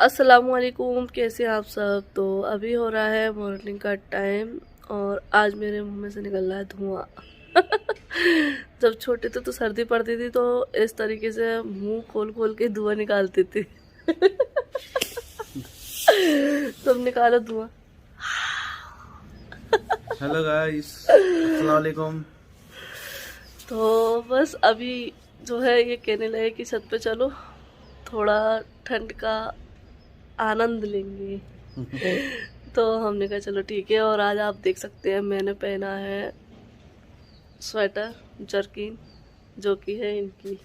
अस्सलामुअलैकुम, कैसे हैं आप सब। तो अभी हो रहा है मॉर्निंग का टाइम और आज मेरे मुंह में से निकल रहा है धुआं। जब छोटे थे तो सर्दी पड़ती थी तो इस तरीके से मुंह खोल खोल के धुआं निकालते थे। तुम निकालो धुआं। हेलो गाइस, अस्सलाम वालेकुम। तो बस अभी जो है ये कहने लगे कि छत पे चलो, थोड़ा ठंड का आनंद लेंगे। तो हमने कहा चलो ठीक है। और आज आप देख सकते हैं मैंने पहना है स्वेटर जर्किन, जो कि है इनकी।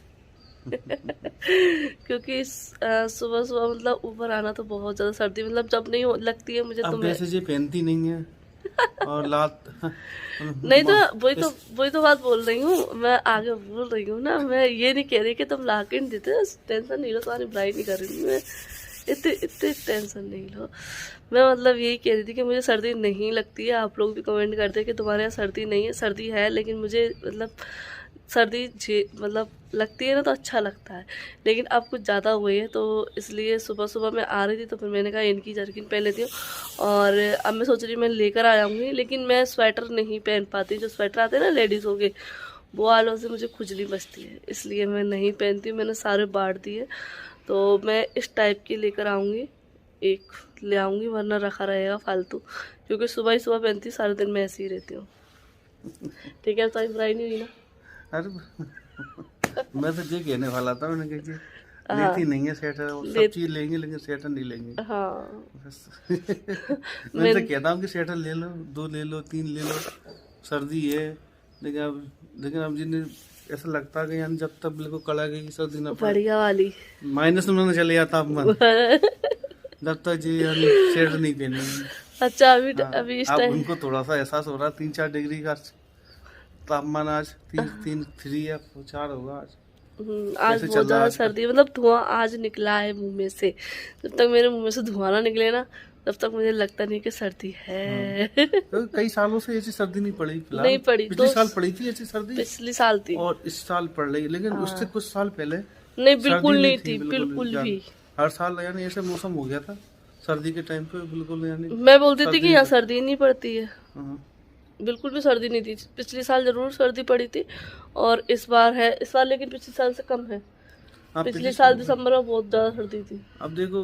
क्योंकि सुबह सुबह मतलब ऊपर आना तो बहुत ज़्यादा सर्दी मतलब जब नहीं लगती है मुझे तो अब मैं वैसे जी पहनती नहीं है और लात नहीं तो वही तो बात बोल रही हूँ। मैं आगे बोल रही हूँ ना, मैं ये नहीं कह रही कि तुम ला के नहीं देते। टेंशन नहीं लो, तुम्हारी बुराई नहीं कर रही हूँ मैं। इतनी इतनी टेंशन नहीं लो। मैं मतलब यही कह रही थी कि मुझे सर्दी नहीं लगती है। आप लोग भी कमेंट करते हैं कि तुम्हारे यहाँ सर्दी नहीं है। सर्दी है लेकिन मुझे मतलब सर्दी मतलब लगती है ना तो अच्छा लगता है। लेकिन अब कुछ ज़्यादा हुई है तो इसलिए सुबह सुबह मैं आ रही थी तो फिर मैंने कहा इनकी जर्किन पहन लेती हूँ। और अब मैं सोच रही हूँ मैं लेकर आ जाऊँगी, लेकिन मैं स्वेटर नहीं पहन पाती। जो स्वेटर आते हैं ना लेडीज़ों के, वो वालों से मुझे खुजली बचती है, इसलिए मैं नहीं पहनती। मैंने सारे बांट दिए। तो मैं इस टाइप की लेकर आऊँगी, एक ले आऊँगी, वरना रखा रहेगा फालतू। क्योंकि सुबह ही सुबह पहनती, सारे दिन मैं ऐसी ही रहती हूँ। ठीक है, तो बुराई नहीं हुई ना। अरे मैं तो ये कहने वाला था, मैंने कहा कि हाँ लेती नहीं है स्वेटर, और ले सब चीज लेंगे लेकिन स्वेटर नहीं लेंगे हाँ। बस। मैं मैं तो कहता हूँ कि स्वेटर ले लो, 2 ले लो, 3 ले लो, सर्दी है। लेकिन अब जिन्हें ऐसा लगता है कि यानी जब तक बिल्कुल कड़ाके की सर्दी ना पड़े, बढ़िया वाली। माइनस में ना चले जाता तापमान, जब तक जी यानी स्वेटर नहीं पहनेंगे। अच्छा हाँ, अभी इस अब टाइम उनको थोड़ा सा एहसास हो रहा, 3-4 डिग्री का तापमान आज, 3 3 या 4 होगा आज। आज कैसे बहुत चल रहा है ज़्यादा आज का? सर्दी मतलब धुआं आज निकला है मुंह में से। जब तक मेरे मुंह में से धुआं ना निकले ना तब तक मुझे लगता नहीं कि सर्दी हाँ, है। तो कई सालों से ऐसी सर्दी नहीं पड़ी फिलहाल। नहीं पड़ी पिछले दो, साल पड़ी थी ऐसी सर्दी, पिछली साल थी। और इस साल पड़ रही है, लेकिन उससे हाँ कुछ साल पहले नहीं, सर्दी बिल्कुल नहीं नहीं थी थी बिल्कुल भी। बिल्कुल जान भी। हर साल यानी ऐसे मौसम हो गया था सर्दी के टाइम पे, बिल्कुल यानी मैं बोलती थी सर्दी कि नहीं यहाँ पड़ी। सर्दी नहीं पड़ती है। हाँ बिल्कुल भी सर्दी नहीं थी। पिछली साल जरूर सर्दी पड़ी थी और इस बार है, इस बार लेकिन पिछले साल से कम है। आप पिछले पिछले साल साल, दिसंबर में बहुत ज़्यादा सर्दी थी। अब देखो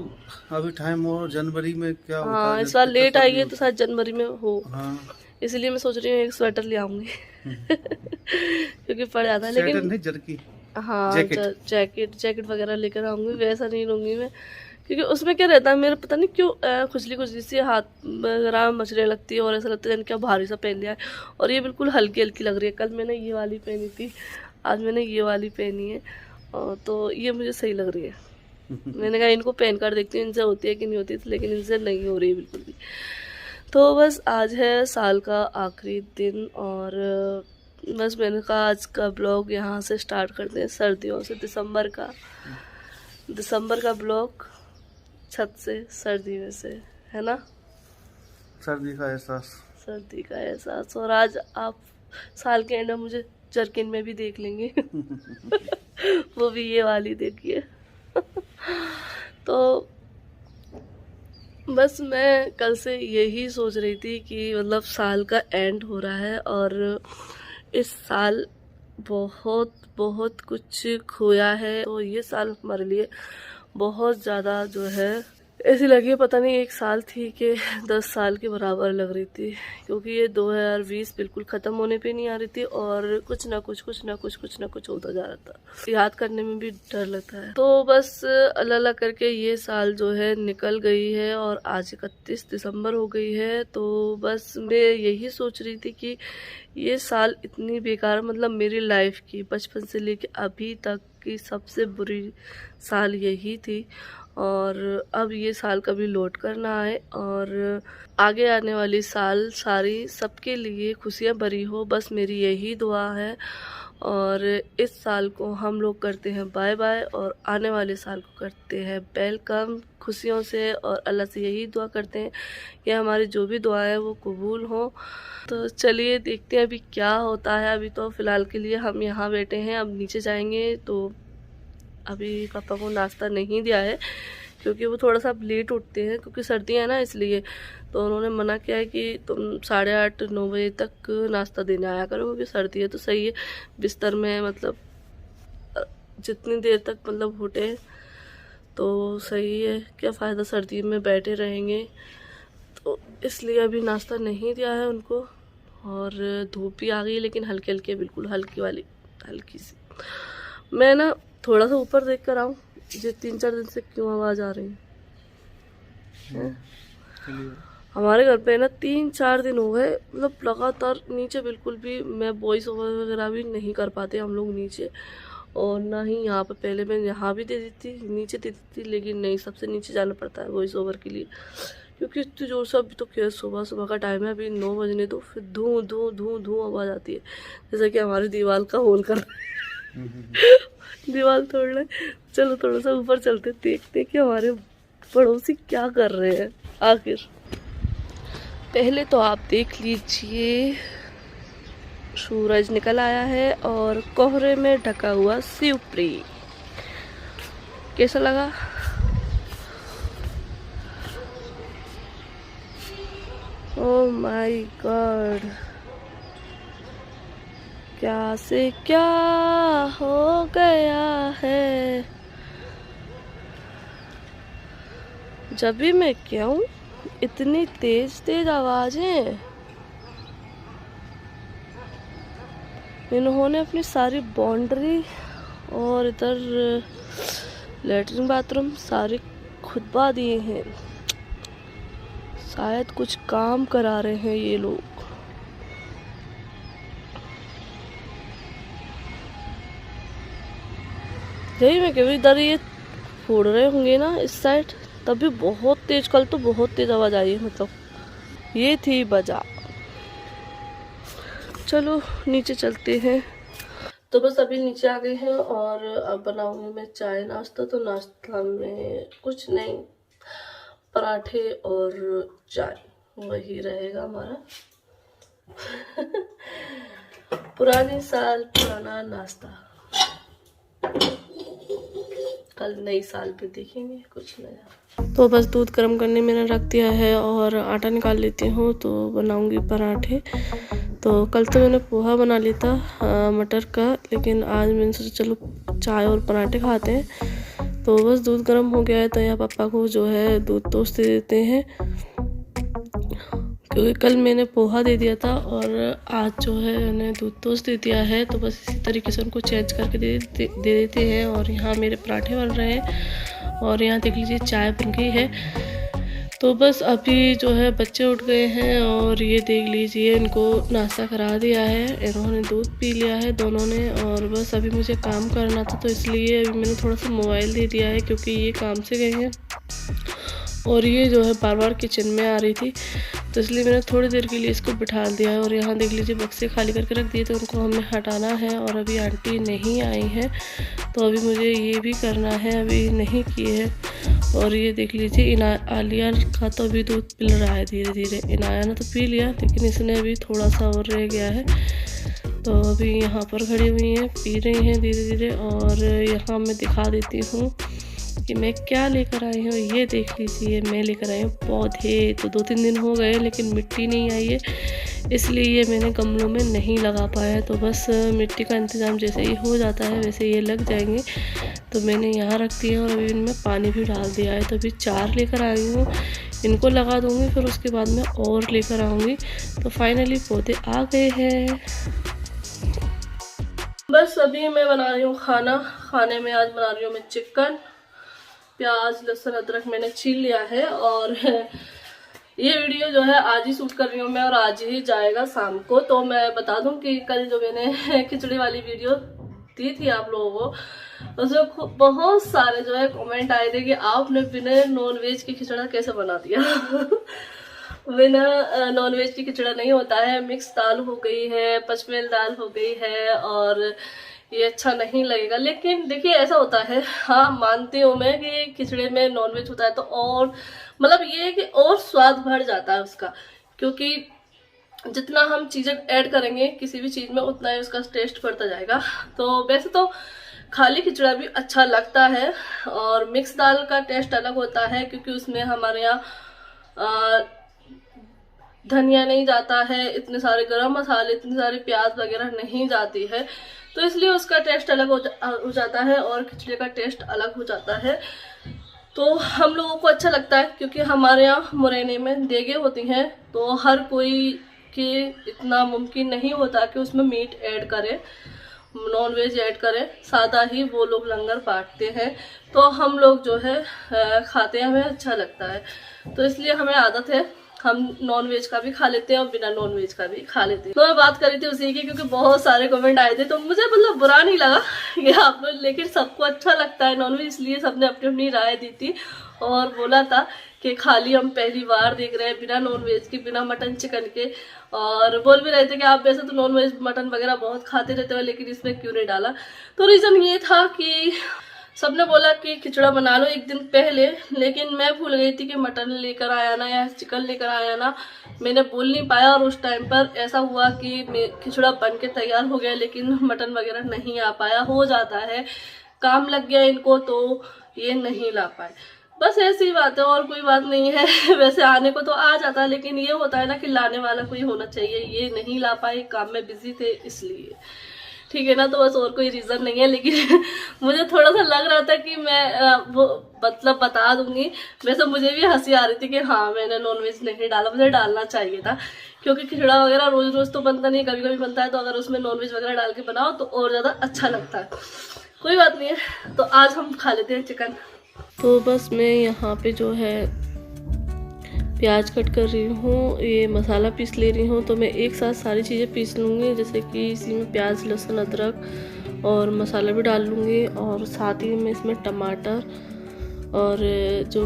अभी टाइम और जनवरी में क्या होता हाँ है, इस बार कितना लेट आई सर्दी है तो होती शायद जनवरी में हो। है। हाँ, इसलिए मैं सोच रही हूँ एक स्वेटर ले आऊंगी। क्योंकि पड़ जाता है स्वेटर लेकिन। नहीं, जर्की, हाँ जैकेट। जैकेट जैकेट वगैरह लेकर आऊंगी, वैसा नहीं लूंगी मैं। क्योंकि उसमें क्या रहता है, मेरा पता नहीं क्यों खुजली खुजली सी हाथ वगैरह में मचने लगती है और ऐसा लगता है क्या भारी सा पहन लिया है। और ये बिल्कुल हल्की हल्की लग रही है। कल मैंने ये वाली पहनी थी, आज मैंने ये वाली पहनी है। तो ये मुझे सही लग रही है। मैंने कहा इनको पहन कर देखती हूँ इनसे होती है कि नहीं होती, लेकिन इनसे नहीं हो रही है बिल्कुल भी। तो बस आज है साल का आखिरी दिन और बस मैंने कहा आज का ब्लॉग यहाँ से स्टार्ट करते हैं, सर्दियों से। दिसंबर का ब्लॉग छत से, सर्दी में से, है ना। सर्दी का एहसास। सर्दी का एहसास। और आज आप साल के एंड में मुझे जर्किन में भी देख लेंगे। वो भी ये वाली देखिए। तो बस मैं कल से यही सोच रही थी कि मतलब साल का एंड हो रहा है और इस साल बहुत बहुत कुछ खोया है। तो ये साल हमारे लिए बहुत ज़्यादा जो है ऐसी लगी, पता नहीं एक साल थी कि 10 साल के बराबर लग रही थी। क्योंकि ये 2020 बिल्कुल ख़त्म होने पे नहीं आ रही थी और कुछ ना कुछ होता जा रहा था। याद करने में भी डर लगता है। तो बस अल्लाह अल्लाह करके ये साल जो है निकल गई है और आज 31 दिसंबर हो गई है। तो बस मैं यही सोच रही थी कि ये साल इतनी बेकार, मतलब मेरी लाइफ की बचपन से लेके अभी तक की सबसे बुरी साल यही थी। और अब ये साल कभी लौट कर ना आए और आगे आने वाली साल सारी सबके लिए खुशियाँ भरी हो, बस मेरी यही दुआ है। और इस साल को हम लोग करते हैं बाय बाय और आने वाले साल को करते हैं वेलकम खुशियों से। और अल्लाह से यही दुआ करते हैं कि हमारी जो भी दुआएं हैं वो कबूल हो। तो चलिए देखते हैं अभी क्या होता है। अभी तो फ़िलहाल के लिए हम यहाँ बैठे हैं, अब नीचे जाएंगे। तो अभी पापा को नाश्ता नहीं दिया है क्योंकि वो थोड़ा सा अब लेट उठते हैं क्योंकि सर्दियाँ है ना, इसलिए। तो उन्होंने मना किया है कि तुम 8:30-9 बजे तक नाश्ता देने आया करो, क्योंकि सर्दी है। तो सही है, बिस्तर में मतलब जितनी देर तक मतलब उठे तो सही है, क्या फ़ायदा सर्दी में बैठे रहेंगे। तो इसलिए अभी नाश्ता नहीं दिया है उनको। और धूप भी आ गई, लेकिन हल्के हल्के, बिल्कुल हल्की वाली, हल्की सी। मैं ना थोड़ा सा ऊपर देख कर आऊँ, ये 3-4 दिन से क्यों आवाज़ आ रही है। हमारे घर पे ना 3-4 दिन हो गए, मतलब लगातार नीचे बिल्कुल भी मैं वॉइस ओवर वगैरह भी नहीं कर पाते हम लोग नीचे। और ना ही यहाँ पे, पहले मैं यहाँ भी दे देती, नीचे दे देती, लेकिन नहीं, सबसे नीचे जाना पड़ता है वॉइस ओवर के लिए, क्योंकि इतनी जोर से। अभी तो क्या सुबह सुबह का टाइम है, अभी 9 बजने दो, फिर धूँ धूँ धूँ धूँ आवाज़ आती है, जैसे कि हमारी दीवार का होल कर दीवार तोड़ रहे। चलो थोड़ा सा ऊपर चलते, देखते कि हमारे पड़ोसी क्या कर रहे हैं आखिर। पहले तो आप देख लीजिए, सूरज निकल आया है और कोहरे में ढका हुआ शिवपुरी। कैसा लगा? ओह माय गॉड, क्या से क्या हो गया है। जब भी मैं क्यों इतनी तेज तेज आवाजें। इन्होंने अपनी सारी बाउंड्री और इधर लेटरिन बाथरूम सारे खुदवा दिए हैं। शायद कुछ काम करा रहे हैं ये लोग। यही मैं कभी इधर ये फोड़ रहे होंगे ना इस साइड, तभी बहुत तेज, कल तो बहुत तेज आवाज आई है, मतलब ये थी वजह। चलो नीचे चलते हैं। तो बस अभी नीचे आ गए हैं और अब बनाऊंगी मैं चाय नाश्ता। तो नाश्ता में कुछ नहीं, पराठे और चाय, वही रहेगा हमारा। पुराने साल पुराना नाश्ता, कल नई साल पे देखेंगे कुछ नया। तो बस दूध गर्म करने मैंने रख दिया है और आटा निकाल लेती हूँ, तो बनाऊंगी पराठे। तो कल तो मैंने पोहा बना लिया था मटर का, लेकिन आज मैंने सोचा चलो चाय और पराठे खाते हैं। तो बस दूध गर्म हो गया है, तो यहाँ पापा को जो है दूध टोस्ट दे देते हैं, क्योंकि कल मैंने पोहा दे दिया था और आज जो है उन्हें दूध टोस्ट दे दिया है। तो बस इसी तरीके से उनको चेंज करके दे देते हैं। और यहाँ मेरे पराठे बन रहे हैं और यहाँ देख लीजिए चाय बन गई है। तो बस अभी जो है बच्चे उठ गए हैं और ये देख लीजिए इनको नाश्ता करा दिया है, इन्होंने दूध पी लिया है दोनों ने। और बस अभी मुझे काम करना था, तो इसलिए अभी मैंने थोड़ा सा मोबाइल दे दिया है, क्योंकि ये काम से गए हैं और ये जो है बार बार किचन में आ रही थी, तो इसलिए मैंने थोड़ी देर के लिए इसको बिठा दिया है। और यहाँ देख लीजिए बक्से खाली करके रख दिए, तो उनको हमें हटाना है। और अभी आंटी नहीं आई हैं, तो अभी मुझे ये भी करना है, अभी नहीं किए हैं। और ये देख लीजिए आलिया का तो अभी दूध पिल रहा है धीरे धीरे। इनाया ने तो पी लिया, लेकिन इसने अभी थोड़ा सा और रह गया है। तो अभी यहाँ पर खड़ी हुई हैं, पी रही हैं धीरे धीरे। और यहाँ मैं दिखा देती हूँ कि मैं क्या लेकर आई हूँ। ये देख लीजिए मैं लेकर आई हूँ पौधे। तो 2-3 दिन हो गए, लेकिन मिट्टी नहीं आई है, इसलिए ये मैंने गमलों में नहीं लगा पाया। तो बस मिट्टी का इंतज़ाम जैसे ही हो जाता है वैसे ये लग जाएंगे। तो मैंने यहाँ रख दिया और अभी इनमें पानी भी डाल दिया है। तो अभी 4 लेकर आई हूँ, इनको लगा दूँगी, फिर उसके बाद में और लेकर आऊँगी। तो फाइनली पौधे आ गए हैं। बस अभी मैं बना रही हूँ खाना। खाने में आज बना रही हूँ मैं चिकन। प्याज लहसुन अदरक मैंने छील लिया है। और ये वीडियो जो है आज ही शूट कर रही हूँ मैं और आज ही जाएगा शाम को। तो मैं बता दूं कि कल जो मैंने खिचड़ी वाली वीडियो दी थी आप लोगों को, उसमें बहुत सारे जो है कमेंट आए थे कि आपने बिना नॉन वेज की खिचड़ा कैसे बना दिया। बिना नॉन वेज की खिचड़ा नहीं होता है, मिक्स दाल हो गई है, पचमेल दाल हो गई है, और ये अच्छा नहीं लगेगा। लेकिन देखिए ऐसा होता है, हाँ मानती हूँ मैं कि खिचड़े में नॉनवेज होता है तो और मतलब ये है कि और स्वाद बढ़ जाता है उसका, क्योंकि जितना हम चीज़ें ऐड करेंगे किसी भी चीज़ में उतना ही उसका टेस्ट बढ़ता जाएगा। तो वैसे तो खाली खिचड़ा भी अच्छा लगता है। और मिक्स दाल का टेस्ट अलग होता है क्योंकि उसमें हमारे यहाँ धनिया नहीं जाता है, इतने सारे गरम मसाले, इतने सारे प्याज वगैरह नहीं जाती है, तो इसलिए उसका टेस्ट अलग हो जाता है और खिचड़ी का टेस्ट अलग हो जाता है। तो हम लोगों को अच्छा लगता है क्योंकि हमारे यहाँ मुरैने में देगे होती हैं, तो हर कोई के इतना मुमकिन नहीं होता कि उसमें मीट ऐड करे, नॉन वेज ऐड करें, सादा ही वो लोग लंगर बांटते हैं। तो हम लोग जो है खाते हैं, हमें अच्छा लगता है, तो इसलिए हमें आदत है, हम नॉन वेज का भी खा लेते हैं और बिना नॉन वेज का भी खा लेते हैं। तो मैं बात कर रही थी उसी की क्योंकि बहुत सारे कमेंट आए थे, तो मुझे मतलब बुरा नहीं लगा ये आप लोग, लेकिन सबको अच्छा लगता है नॉन वेज, इसलिए सबने अपनी अपनी राय दी थी और बोला था कि खाली हम पहली बार देख रहे हैं बिना नॉन वेज के, बिना मटन चिकन के, और बोल भी रहे थे कि आप वैसे तो नॉन वेज मटन वगैरह बहुत खाते रहते हो लेकिन इसमें क्यों नहीं डाला। तो रीज़न ये था कि सबने बोला कि खिचड़ा बना लो एक दिन पहले, लेकिन मैं भूल गई थी कि मटन लेकर आया ना या चिकन लेकर आया ना, मैंने बोल नहीं पाया और उस टाइम पर ऐसा हुआ कि खिचड़ा बन के तैयार हो गया लेकिन मटन वगैरह नहीं आ पाया। हो जाता है, काम लग गया इनको तो ये नहीं ला पाए, बस ऐसी बात है और कोई बात नहीं है। वैसे आने को तो आ जाता है लेकिन ये होता है ना कि लाने वाला कोई होना चाहिए, ये नहीं ला पाए, काम में बिजी थे इसलिए, ठीक है ना। तो बस और कोई रीज़न नहीं है, लेकिन मुझे थोड़ा सा लग रहा था कि मैं वो मतलब बता दूंगी। वैसे मुझे भी हंसी आ रही थी कि हाँ मैंने नॉनवेज नहीं डाला, मुझे डालना चाहिए था क्योंकि खिचड़ा वगैरह रोज रोज तो बनता नहीं, कभी कभी बनता है, तो अगर उसमें नॉनवेज वगैरह डाल के बनाओ तो और ज़्यादा अच्छा लगता है। कोई बात नहीं है, तो आज हम खा लेते हैं चिकन। तो बस मैं यहाँ पे जो है प्याज कट कर रही हूँ, ये मसाला पीस ले रही हूँ, तो मैं एक साथ सारी चीज़ें पीस लूँगी, जैसे कि इसी में प्याज, लहसुन, अदरक और मसाला भी डाल लूँगी, और साथ ही में इसमें टमाटर और जो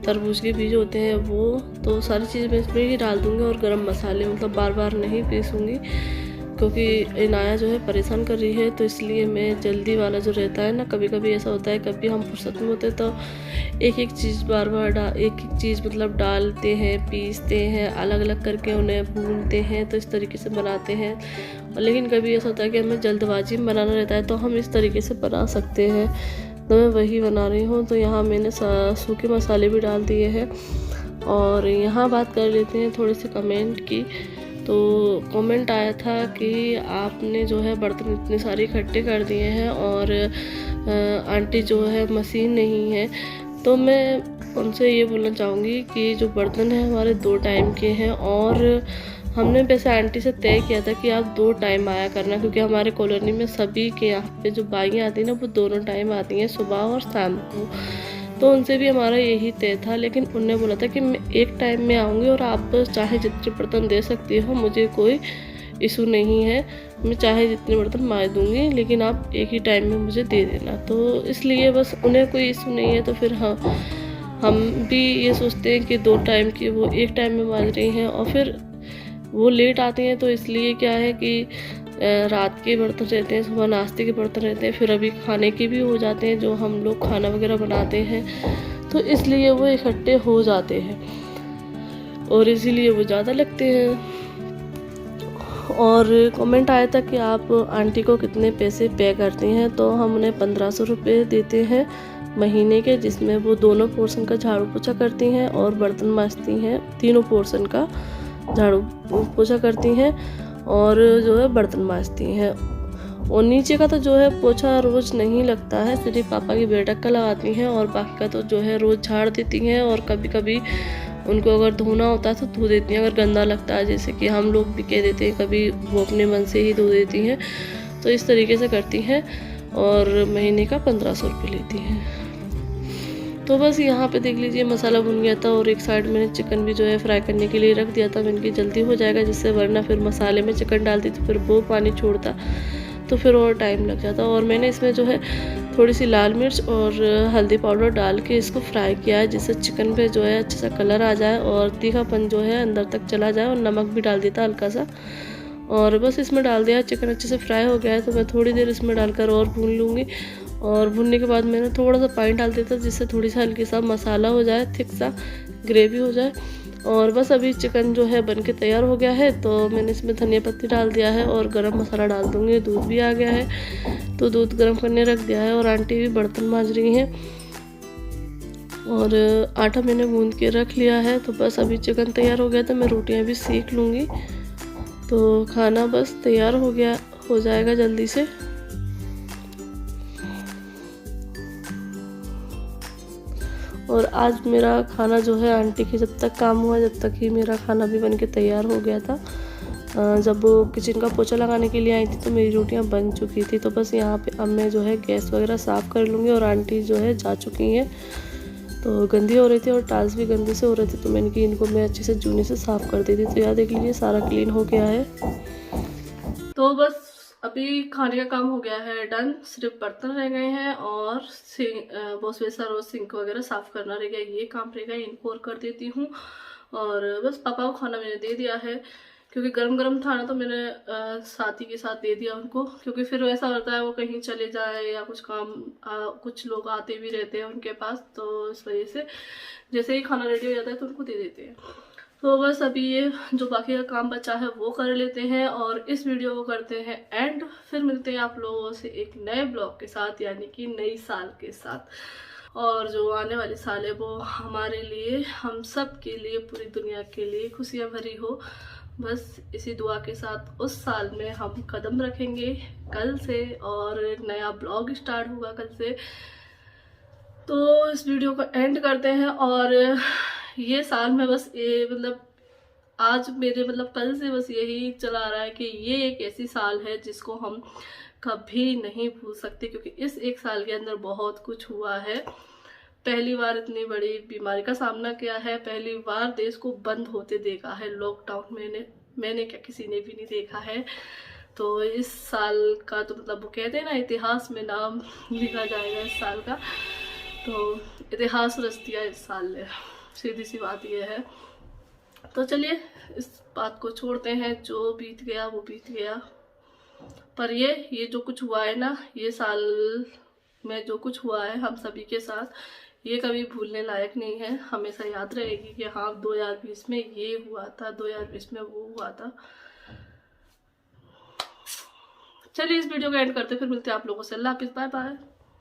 तरबूज के बीज होते हैं वो, तो सारी चीज़ें मैं इसमें ही डाल दूँगी, और गरम मसाले, मतलब बार बार नहीं पीसूँगी क्योंकि इनाया जो है परेशान कर रही है, तो इसलिए मैं जल्दी वाला जो रहता है ना, कभी कभी ऐसा होता है, कभी हम फुर्सत में होते तो एक एक चीज़ बार बार एक एक चीज़ मतलब डालते हैं, पीसते हैं, अलग अलग करके उन्हें भूनते हैं, तो इस तरीके से बनाते हैं। लेकिन कभी ऐसा होता है कि हमें जल्दबाजी में बनाना रहता है, तो हम इस तरीके से बना सकते हैं, तो मैं वही बना रही हूँ। तो यहाँ मैंने सूखे मसाले भी डाल दिए हैं। और यहाँ बात कर लेते हैं थोड़ी सी कमेंट की। तो कमेंट आया था कि आपने जो है बर्तन इतने सारे इकट्ठे कर दिए हैं और आंटी जो है मशीन नहीं है। तो मैं उनसे ये बोलना चाहूँगी कि जो बर्तन है हमारे 2 टाइम के हैं, और हमने वैसे आंटी से तय किया था कि आप 2 टाइम आया करना, क्योंकि हमारे कॉलोनी में सभी के यहाँ पे जो बाइयाँ आती हैं ना वो दोनों टाइम आती हैं, सुबह और शाम को। तो उनसे भी हमारा यही तय था, लेकिन उनने बोला था कि मैं एक टाइम में आऊँगी और आप चाहे जितने बर्तन दे सकती हो, मुझे कोई इशू नहीं है, मैं चाहे जितने बर्तन मार दूँगी, लेकिन आप एक ही टाइम में मुझे दे देना। तो इसलिए बस उन्हें कोई इशू नहीं है, तो फिर हम भी ये सोचते हैं कि 2 टाइम की वो एक टाइम में मार रही हैं, और फिर वो लेट आती हैं, तो इसलिए क्या है कि रात के बर्तन रहते हैं, सुबह नाश्ते के बर्तन रहते हैं, फिर अभी खाने के भी हो जाते हैं जो हम लोग खाना वगैरह बनाते हैं, तो इसलिए वो इकट्ठे हो जाते हैं और इसीलिए वो ज़्यादा लगते हैं। और कमेंट आया था कि आप आंटी को कितने पैसे पे करती हैं, तो हम उन्हें 1500 रुपये देते हैं महीने के, जिसमें वो दोनों पोर्शन का झाड़ू पोछा करती हैं और बर्तन मांजती हैं, तीनों पोर्शन का झाड़ू पोछा करती हैं और जो है बर्तन मांजती हैं। और नीचे का तो जो है पोछा रोज़ नहीं लगता है, सिर्फ पापा की बैठक का लगाती हैं, और बाकी का तो जो है रोज़ झाड़ देती हैं, और कभी कभी उनको अगर धोना होता है तो धो देती हैं, अगर गंदा लगता है, जैसे कि हम लोग भी कह देते हैं, कभी वो अपने मन से ही धो देती हैं। तो इस तरीके से करती हैं और महीने का 1500 रुपये लेती हैं। तो बस यहाँ पे देख लीजिए मसाला भुन गया था, और एक साइड मैंने चिकन भी जो है फ्राई करने के लिए रख दिया था, मैंने कि जल्दी हो जाएगा, जिससे वरना फिर मसाले में चिकन डालती तो फिर वो पानी छोड़ता, तो फिर और टाइम लग जाता। और मैंने इसमें जो है थोड़ी सी लाल मिर्च और हल्दी पाउडर डाल के इसको फ्राई किया है, जिससे चिकन पे जो है अच्छा सा कलर आ जाए और तीखापन जो है अंदर तक चला जाए, और नमक भी डाल देता हल्का सा। और बस इसमें डाल दिया, चिकन अच्छे से फ्राई हो गया है, तो मैं थोड़ी देर इसमें डालकर और भून लूँगी, और भूनने के बाद मैंने थोड़ा सा पानी डाल देता जिससे थोड़ी सा हल्की सा मसाला हो जाए, थिक सा ग्रेवी हो जाए। और बस अभी चिकन जो है बन के तैयार हो गया है, तो मैंने इसमें धनिया पत्ती डाल दिया है और गरम मसाला डाल दूँगी। दूध भी आ गया है, तो दूध गर्म करने रख दिया है और आंटी भी बर्तन मांज रही हैं और आटा मैंने गूंद के रख लिया है। तो बस अभी चिकन तैयार हो गया तो मैं रोटियां भी सेक लूँगी, तो खाना बस तैयार हो जाएगा जल्दी से। और आज मेरा खाना जो है आंटी के जब तक काम हुआ, जब तक ही मेरा खाना भी बन के तैयार हो गया था। जब वो किचन का पोछा लगाने के लिए आई थी तो मेरी रोटियां बन चुकी थी। तो बस यहाँ पे अब मैं जो है गैस वगैरह साफ़ कर लूँगी और आंटी जो है जा चुकी हैं, तो गंदी हो रही थी और टाल्स भी गंदे से हो रहे थे, तो मैंने कि इनको मैं अच्छे से जूने से साफ़ कर दी थी। तो यहाँ देख लीजिए सारा क्लीन हो गया है। तो बस अभी खाने का काम हो गया है डन, सिर्फ बर्तन रह गए हैं और वॉश बेसिन और सिंक वगैरह साफ़ करना रह गया, ये काम रहेगा, इनको और कर देती हूँ। और बस पापा को खाना मैंने दे दिया है, क्योंकि गरम गरम था ना, तो मैंने साथी के साथ दे दिया उनको, क्योंकि फिर ऐसा होता है वो कहीं चले जाए या कुछ काम कुछ लोग आते भी रहते हैं उनके पास, तो इस वजह से जैसे ही खाना रेडी हो जाता है तो उनको दे देते हैं। तो बस अभी ये जो बाकी का काम बचा है वो कर लेते हैं और इस वीडियो को करते हैं एंड। फिर मिलते हैं आप लोगों से एक नए ब्लॉग के साथ, यानी कि नई साल के साथ। और जो आने वाली साल है वो हमारे लिए, हम सब के लिए, पूरी दुनिया के लिए खुशियाँ भरी हो। बस इसी दुआ के साथ उस साल में हम कदम रखेंगे कल से और नया ब्लॉग स्टार्ट होगा कल से। तो इस वीडियो को एंड करते हैं और ये साल में बस ये मतलब आज मेरे मतलब कल से बस यही चला आ रहा है कि ये एक ऐसी साल है जिसको हम कभी नहीं भूल सकते, क्योंकि इस एक साल के अंदर बहुत कुछ हुआ है। पहली बार इतनी बड़ी बीमारी का सामना किया है, पहली बार देश को बंद होते देखा है, लॉकडाउन मैंने क्या किसी ने भी नहीं देखा है। तो इस साल का तो मतलब वो कहते हैं ना इतिहास में नाम लिखा जाएगा इस साल का, तो इतिहास रच दिया इस साल ने, सीधी सी बात ये है। तो चलिए इस बात को छोड़ते हैं, जो बीत गया वो बीत गया। पर ये जो कुछ हुआ है ना, ये साल में जो कुछ हुआ है हम सभी के साथ, ये कभी भूलने लायक नहीं है, हमेशा याद रहेगी कि हाँ 2020 में ये हुआ था, 2020 में वो हुआ था। चलिए इस वीडियो को एंड करते, फिर मिलते हैं आप लोगों से। अल्लाह हाफिज़, बाय बाय।